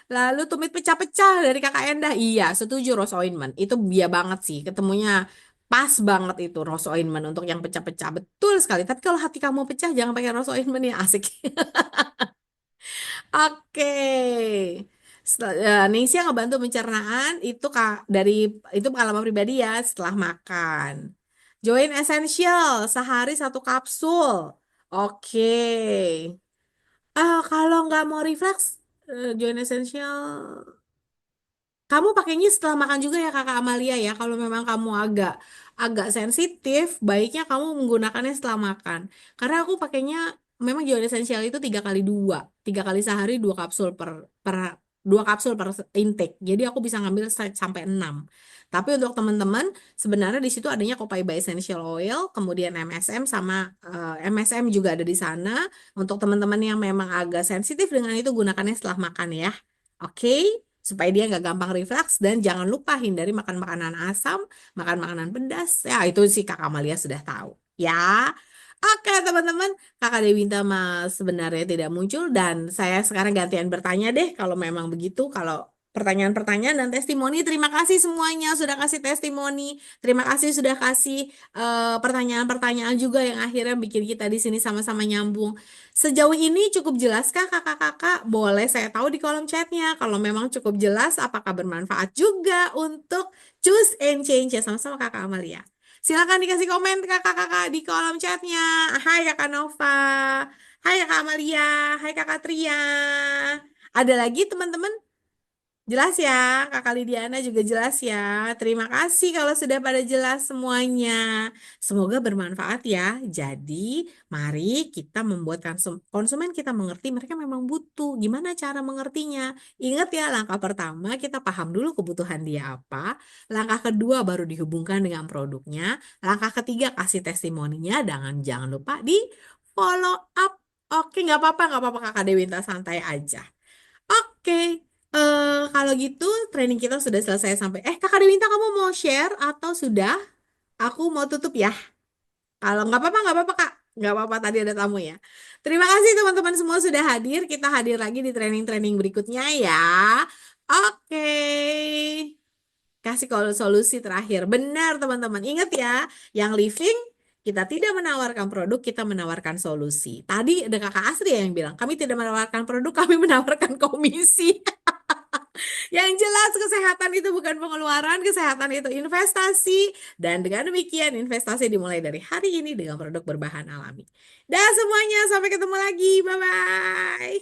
Lalu tumit pecah-pecah dari Kakak Endah. Iya, setuju rose ointment. Itu biar banget sih. Ketemunya pas banget itu rose ointment untuk yang pecah-pecah. Betul sekali. Tapi kalau hati kamu pecah jangan pakai rose ointment ya asik. Oke. Ningsia ngebantu pencernaan itu Kak dari itu pengalaman pribadi ya setelah makan. Join Essential sehari 1 kapsul. Oke. Kalau nggak mau refleks, Join Essential. Kamu pakainya setelah makan juga ya Kakak Amalia ya. Kalau memang kamu agak agak sensitif, baiknya kamu menggunakannya setelah makan. Karena aku pakainya memang Joy Essential itu 3 kali 2, 3 kali sehari 2 kapsul per 2 kapsul per intake. Jadi aku bisa ngambil sampai 6. Tapi untuk teman-teman sebenarnya di situ adanya Copaiba Essential Oil, kemudian MSM sama MSM juga ada di sana. Untuk teman-teman yang memang agak sensitif dengan itu gunakannya setelah makan ya. Oke, supaya dia nggak gampang reflux dan jangan lupa hindari makan makanan asam, makan makanan pedas. Ya, itu sih Kakak Amalia sudah tahu. Ya. Oke, teman-teman, Kakak Dewinta sebenarnya tidak muncul dan saya sekarang gantian bertanya deh kalau memang begitu, kalau pertanyaan-pertanyaan dan testimoni. Terima kasih semuanya sudah kasih testimoni. Terima kasih sudah kasih pertanyaan-pertanyaan juga yang akhirnya bikin kita di sini sama-sama nyambung. Sejauh ini cukup jelaskah kakak-kakak? Boleh saya tahu di kolom chatnya. Kalau memang cukup jelas, apakah bermanfaat juga untuk choose and change ya sama-sama kakak Amalia. Silakan dikasih komen kakak-kakak di kolom chatnya. Hai kakak Nova, hai kakak Amalia, hai kakak Tria. Ada lagi teman-teman? Jelas ya, Kakak Lidiana juga jelas ya. Terima kasih kalau sudah pada jelas semuanya. Semoga bermanfaat ya. Jadi, mari kita membuat konsumen kita mengerti mereka memang butuh. Gimana cara mengertinya? Ingat ya, langkah pertama kita paham dulu kebutuhan dia apa. Langkah kedua baru dihubungkan dengan produknya. Langkah ketiga kasih testimoninya. Jangan lupa di follow up. Oke, nggak apa-apa Kakak Dewinta, santai aja. Oke, kalau gitu training kita sudah selesai sampai. Kakak Dewinta kamu mau share atau sudah? Aku mau tutup ya. Kalau nggak apa-apa Kak. Nggak apa-apa tadi ada tamu ya. Terima kasih teman-teman semua sudah hadir. Kita hadir lagi di training-training berikutnya ya. Oke. Kasih kalau solusi terakhir. Benar teman-teman. Ingat ya, yang living kita tidak menawarkan produk, kita menawarkan solusi. Tadi ada Kakak Asri yang bilang, kami tidak menawarkan produk, kami menawarkan komisi. Yang jelas kesehatan itu bukan pengeluaran, kesehatan itu investasi. Dan dengan demikian investasi dimulai dari hari ini dengan produk berbahan alami. Dah semuanya, sampai ketemu lagi. Bye-bye.